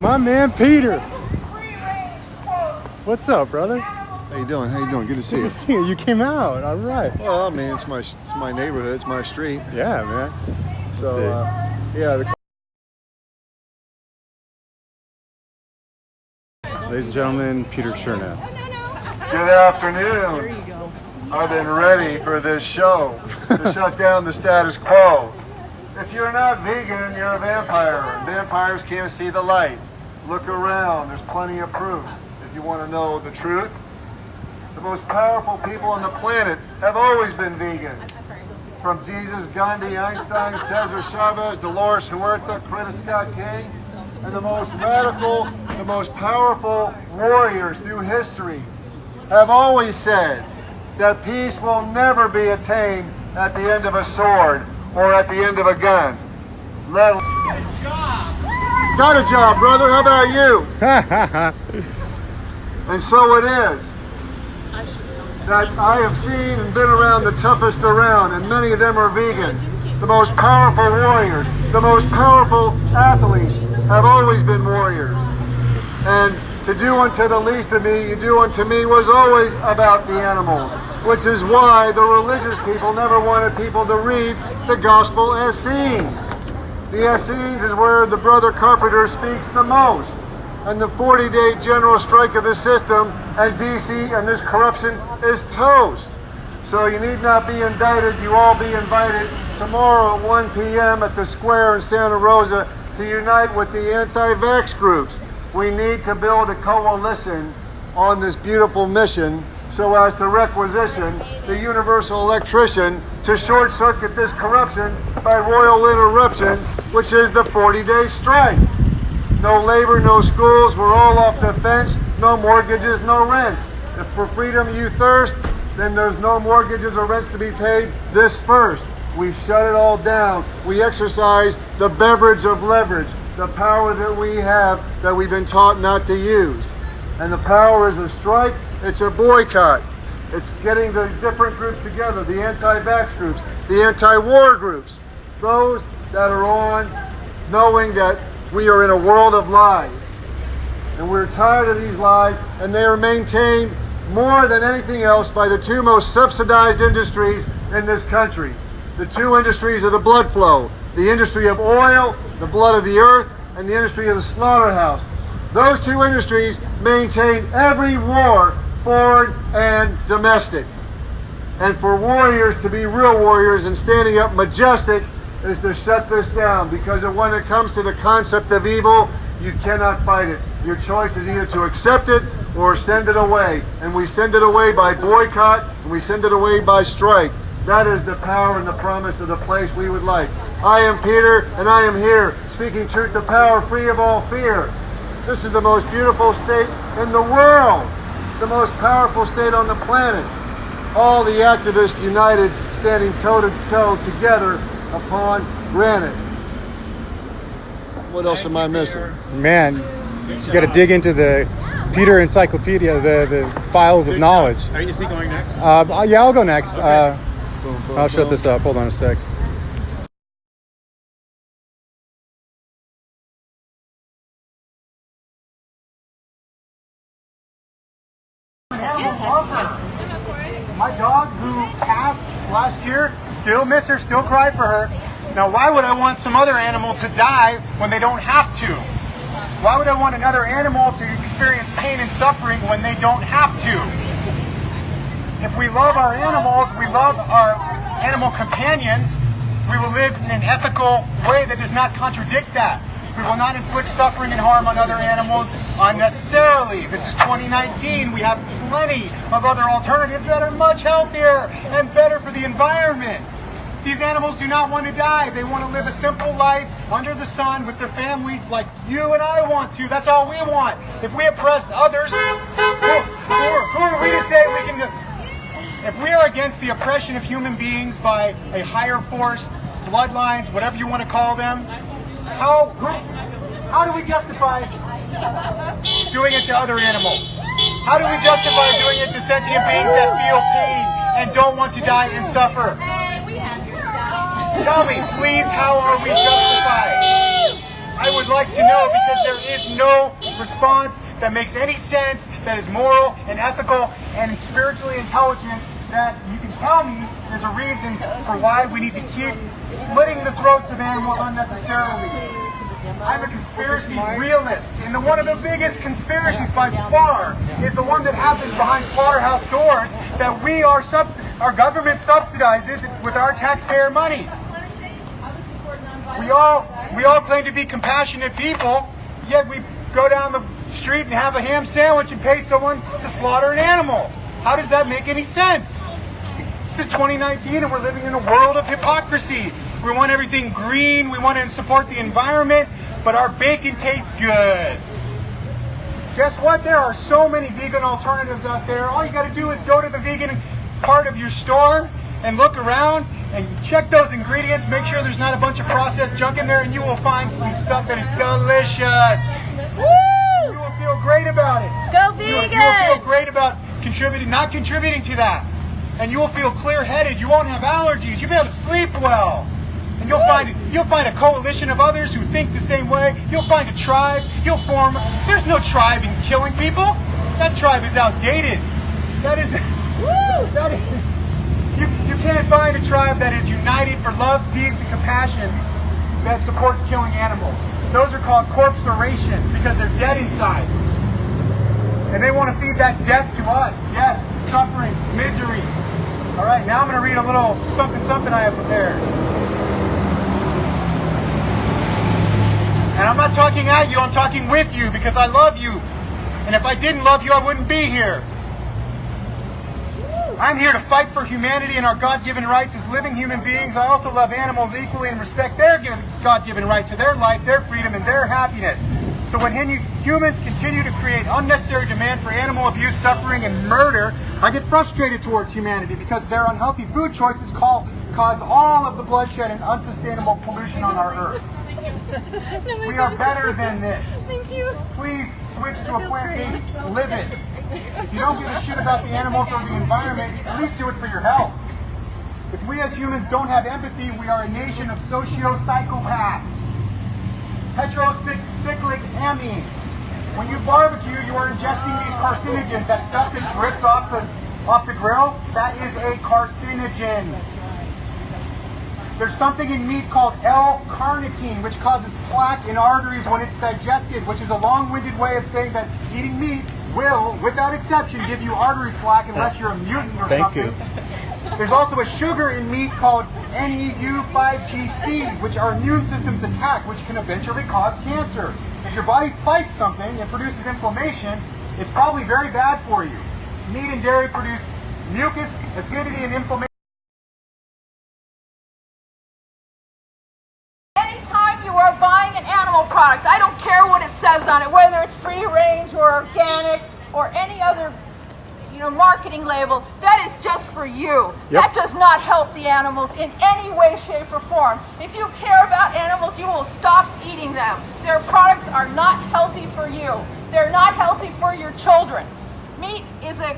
My man Peter. What's up, brother? How you doing? How you doing? Good to see you. Good to see you. You came out. All right. Well, I mean, it's my neighborhood. It's my street. Yeah, man. So, yeah. Ladies and gentlemen, Peter Scherneff. Good afternoon. There you go. I've been ready for this show to shut down the status quo. If you're not vegan, you're a vampire. Vampires can't see the light. Look around. There's plenty of proof. If you want to know the truth, the most powerful people on the planet have always been vegan. From Jesus, Gandhi, Einstein, Cesar Chavez, Dolores Huerta, Coretta Scott King, and the most radical, the most powerful warriors through history have always said that peace will never be attained at the end of a sword or at the end of a gun. Got a job. Got a job, brother. How about you? And so it is that I have seen and been around the toughest around, and many of them are vegans. The most powerful warriors, the most powerful athletes have always been warriors. And to do unto the least of me, you do unto me was always about the animals, which is why the religious people never wanted people to read the gospel Essenes. The Essenes is where the brother Carpenter speaks the most. And the 40-day general strike of the system and DC and this corruption is toast. So you need not be indicted. You all be invited tomorrow at 1 p.m. at the square in Santa Rosa to unite with the anti-vax groups. We need to build a coalition on this beautiful mission so as to requisition the universal electrician to short-circuit this corruption by royal interruption, which is the 40-day strike. No labor, no schools, we're all off the fence, no mortgages, no rents. If for freedom you thirst, then there's no mortgages or rents to be paid this first. We shut it all down. We exercise the beverage of leverage, the power that we have that we've been taught not to use. And the power is a strike, it's a boycott. It's getting the different groups together, the anti-vax groups, the anti-war groups, those that are on knowing that we are in a world of lies. And we're tired of these lies, and they are maintained more than anything else by the two most subsidized industries in this country. The two industries of the blood flow, the industry of oil, the blood of the earth, and the industry of the slaughterhouse. Those two industries maintain every war, foreign and domestic. And for warriors to be real warriors and standing up majestic is to shut this down, because when it comes to the concept of evil, you cannot fight it. Your choice is either to accept it or send it away. And we send it away by boycott, and we send it away by strike. That is the power and the promise of the place we would like. I am Peter, and I am here, speaking truth to power, free of all fear. This is the most beautiful state in the world, the most powerful state on the planet. All the activists united, standing toe-to-toe together upon granite. What else am I missing? Man, you got to dig into the Peter Encyclopedia, the files of knowledge. Are you going next? Yeah, I'll go next. Okay. I'll shut this up. Hold on a sec. My dog, who passed last year, still miss her, still cry for her. Now, why would I want some other animal to die when they don't have to? Why would I want another animal to experience pain and suffering when they don't have to? If we love our animals, we love our animal companions, we will live in an ethical way that does not contradict that. We will not inflict suffering and harm on other animals unnecessarily. This is 2019. We have plenty of other alternatives that are much healthier and better for the environment. These animals do not want to die. They want to live a simple life under the sun with their families like you and I want to. That's all we want. If we oppress others, who are we to say we can do? If we are against the oppression of human beings by a higher force, bloodlines, whatever you want to call them, how do we justify doing it to other animals? How do we justify doing it to sentient beings that feel pain and don't want to die and suffer? Tell me, please, how are we justified? I would like to know, because there is no response that makes any sense, that is moral and ethical and spiritually intelligent, that you can tell me there's a reason for why we need to keep slitting the throats of animals unnecessarily. I'm a conspiracy realist, and one of the biggest conspiracies by far is the one that happens behind slaughterhouse doors that our government subsidizes with our taxpayer money. We all claim to be compassionate people, yet we go down the street and have a ham sandwich and pay someone to slaughter an animal. How does that make any sense? This is 2019 and we're living in a world of hypocrisy. We want everything green, we want to support the environment, but our bacon tastes good. Guess what? There are so many vegan alternatives out there. All you got to do is go to the vegan part of your store and look around and check those ingredients, make sure there's not a bunch of processed junk in there, and you will find some stuff that is delicious. Woo! You will feel great about it. Go vegan! You will feel great about not contributing to that. And you will feel clear-headed. You won't have allergies. You'll be able to sleep well. And you'll find a coalition of others who think the same way. You'll find a tribe. There's no tribe in killing people. That tribe is outdated. You can't find a tribe that is united for love, peace, and compassion that supports killing animals. Those are called corpsorations because they're dead inside. And they want to feed that death to us. Death, suffering, misery. All right, now I'm going to read a little something I have prepared. And I'm not talking at you, I'm talking with you because I love you. And if I didn't love you, I wouldn't be here. I'm here to fight for humanity and our God-given rights as living human beings. I also love animals equally and respect their God-given right to their life, their freedom, and their happiness. So when humans continue to create unnecessary demand for animal abuse, suffering, and murder, I get frustrated towards humanity because their unhealthy food choices cause all of the bloodshed and unsustainable pollution on our earth. We are better than this. Thank you. Please switch to a plant-based living. If you don't give a shit about the animals or the environment, at least do it for your health. If we as humans don't have empathy, we are a nation of socio-psychopaths. Heterocyclic amines. When you barbecue, you are ingesting these carcinogens. That stuff that drips off the grill, that is a carcinogen. There's something in meat called L-carnitine, which causes plaque in arteries when it's digested, which is a long-winded way of saying that eating meat will, without exception, give you artery plaque unless you're a mutant or something. There's also a sugar in meat called NEU5GC, which our immune systems attack, which can eventually cause cancer. If your body fights something and produces inflammation, it's probably very bad for you. Meat and dairy produce mucus, acidity, and inflammation. Anytime you are buying an animal product, I don't care what it says on it, whether it's free range or organic or any other marketing label, that is just for you. Yep. That does not help the animals in any way, shape, or form. If you care about animals, you will stop eating them. Their products are not healthy for you. They're not healthy for your children. Meat is a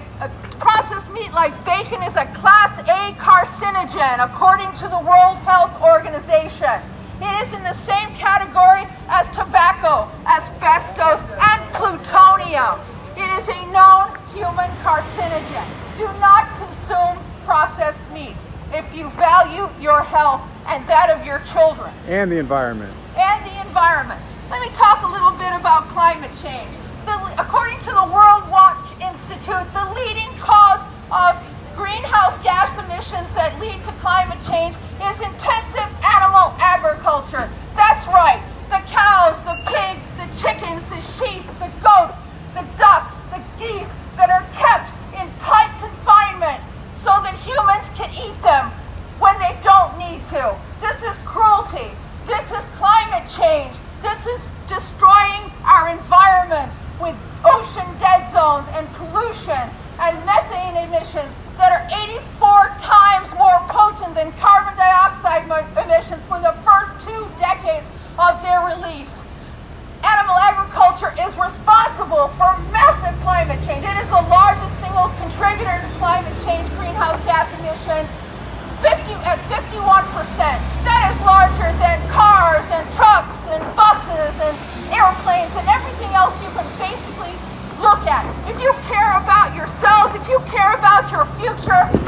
processed meat like bacon is a Class A carcinogen according to the World Health Organization. It is in the same category as tobacco, asbestos, and plutonium. It is a known human carcinogen. Do not consume processed meats if you value your health and that of your children. And the environment. And the environment. Let me talk a little bit about climate change. According to the World Watch Institute, the leading cause of greenhouse gas emissions that lead to climate change is intensive animal agriculture. That's right. The cows, the pigs, the chickens, the sheep, the goats, the ducks, the geese that are kept in tight confinement so that humans can eat them when they don't need to. This is cruelty. This is climate change. This is destroying our environment with ocean dead zones and pollution and methane emissions that are 84 times more potent than carbon dioxide emissions for the first 2 decades of their release. Animal agriculture is responsible for massive climate change. It is the largest single contributor to climate change greenhouse gas emissions at 51%. That is larger than cars and trucks and buses future